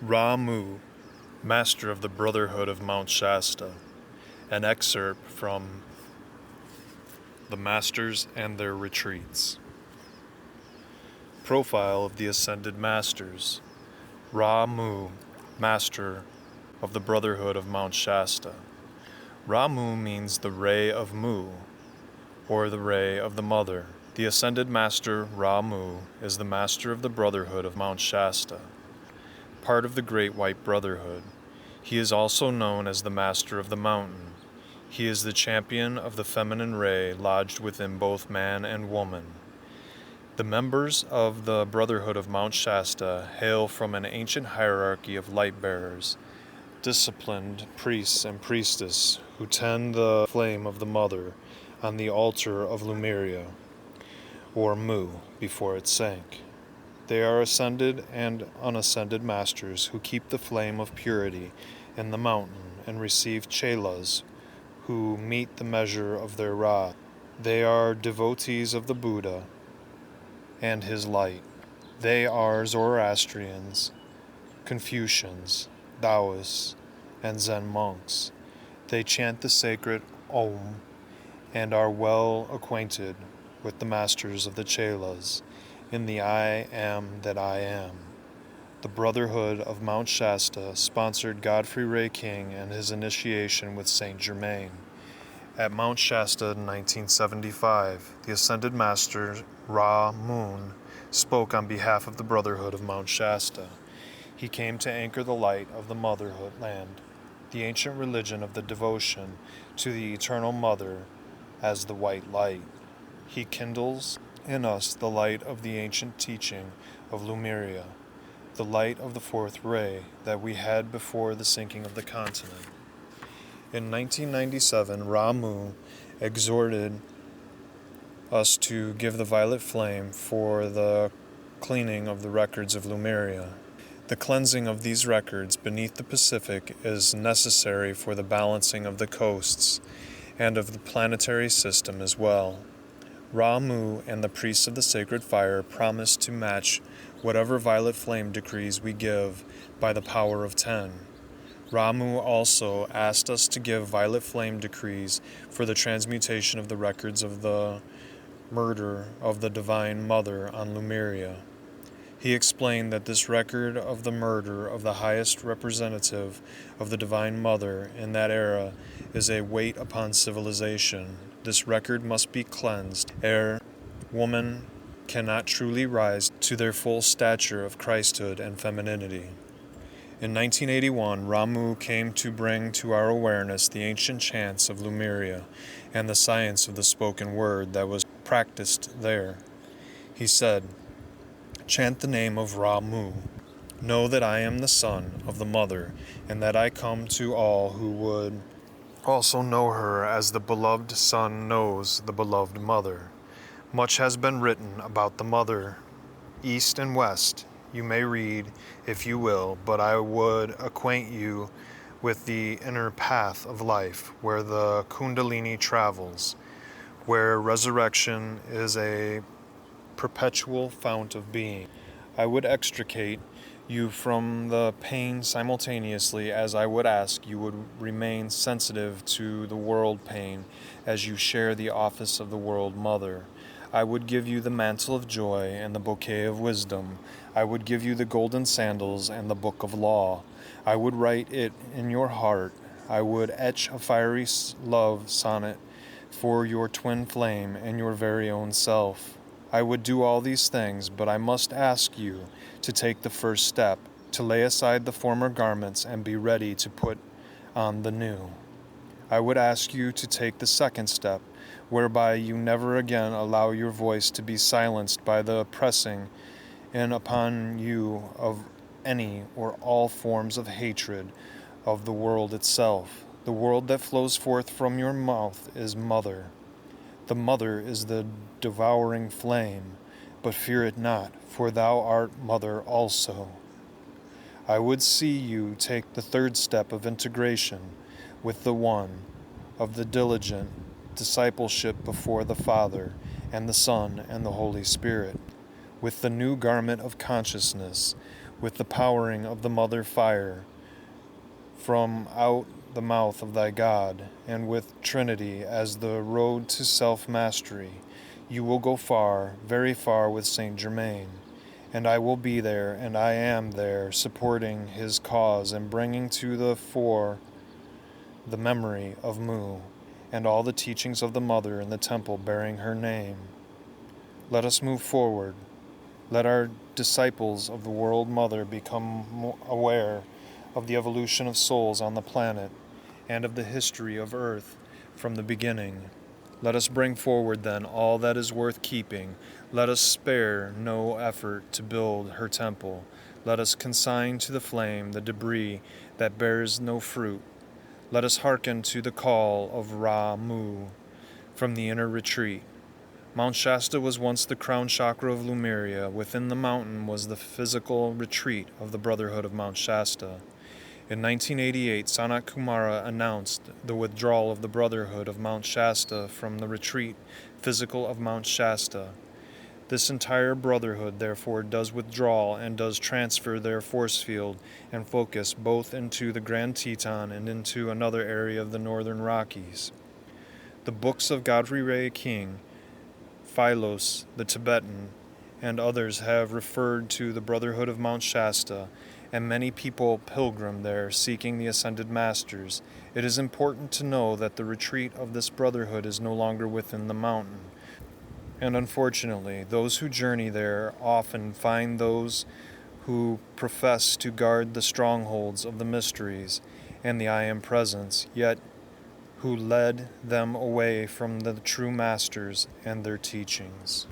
Ra-Mu, Master of the Brotherhood of Mount Shasta. An excerpt from The Masters and Their Retreats. Profile of the Ascended Masters. Ra-Mu, Master of the Brotherhood of Mount Shasta. Ra-Mu means the ray of Mu, or the ray of the Mother. The Ascended Master Ra-Mu is the Master of the Brotherhood of Mount Shasta, part of the Great White Brotherhood. He is also known as the Master of the Mountain. He is the champion of the feminine ray lodged within both man and woman. The members of the Brotherhood of Mount Shasta hail from an ancient hierarchy of light-bearers, disciplined priests and priestesses who tend the flame of the Mother on the altar of Lemuria, or Mu, before it sank. They are ascended and unascended masters who keep the flame of purity in the mountain and receive chelas who meet the measure of their wrath. They are devotees of the Buddha and his light. They are Zoroastrians, Confucians, Taoists, and Zen monks. They chant the sacred Om and are well acquainted with the masters of the chelas in the I am that I am. The Brotherhood of Mount Shasta sponsored Godfrey Ray King and his initiation with Saint Germain. At Mount Shasta in 1975, the Ascended Master Ra-Mun spoke on behalf of the Brotherhood of Mount Shasta. He came to anchor the light of the motherhood land, the ancient religion of the devotion to the eternal Mother as the white light. He kindles in us the light of the ancient teaching of Lemuria, the light of the fourth ray that we had before the sinking of the continent. In 1997, Ra-Mu exhorted us to give the violet flame for the cleaning of the records of Lemuria. The cleansing of these records beneath the Pacific is necessary for the balancing of the coasts and of the planetary system as well. Ra-Mu and the priests of the sacred fire promise to match whatever violet flame decrees we give by the power of 10. Ra-Mu also asked us to give violet flame decrees for the transmutation of the records of the murder of the Divine Mother on Lemuria. He explained that this record of the murder of the highest representative of the Divine Mother in that era is a weight upon civilization. This record must be cleansed, ere woman cannot truly rise to their full stature of Christhood and femininity. In 1981, Ra-Mu came to bring to our awareness the ancient chants of Lemuria and the science of the spoken word that was practiced there. He said, "Chant the name of Ra-Mu. Know that I am the son of the Mother, and that I come to all who would also know her as the beloved Son knows the beloved Mother. Much has been written about the Mother, East and West. You may read, if you will, but I would acquaint you with the inner path of life, where the Kundalini travels, where resurrection is a perpetual fount of being. I would extricate you from the pain simultaneously as I would ask you would remain sensitive to the world pain as you share the office of the world mother. I would give you the mantle of joy and the bouquet of wisdom. I would give you the golden sandals and the book of law. I would write it in your heart. I would etch a fiery love sonnet for your twin flame and your very own self. I would do all these things, but I must ask you to take the first step, to lay aside the former garments and be ready to put on the new. I would ask you to take the second step, whereby you never again allow your voice to be silenced by the pressing in upon you of any or all forms of hatred of the world itself. The world that flows forth from your mouth is Mother. The Mother is the devouring flame, but fear it not, for thou art Mother also. I would see you take the third step of integration with the One, of the diligent discipleship before the Father and the Son and the Holy Spirit, with the new garment of consciousness, with the powering of the mother fire, from out the mouth of thy God, and with Trinity as the road to self-mastery. You will go far, very far with Saint Germain, and I will be there, and I am there, supporting his cause and bringing to the fore the memory of Mu, and all the teachings of the Mother in the temple bearing her name. Let us move forward. Let our disciples of the World Mother become aware of the evolution of souls on the planet and of the history of Earth from the beginning. Let us bring forward then all that is worth keeping. Let us spare no effort to build her temple. Let us consign to the flame the debris that bears no fruit. Let us hearken to the call of Ra-Mu from the inner retreat. Mount Shasta was once the crown chakra of Lemuria. Within the mountain was the physical retreat of the Brotherhood of Mount Shasta. In 1988, Sanat Kumara announced the withdrawal of the Brotherhood of Mount Shasta from the retreat physical of Mount Shasta. This entire brotherhood, therefore, does withdraw and does transfer their force field and focus both into the Grand Teton and into another area of the northern Rockies. The books of Godfrey Ray King, Philos, the Tibetan, and others have referred to the Brotherhood of Mount Shasta, and many people pilgrim there seeking the ascended masters. It is important to know that the retreat of this brotherhood is no longer within the mountain. And unfortunately, those who journey there often find those who profess to guard the strongholds of the mysteries and the I Am Presence, yet who led them away from the true masters and their teachings.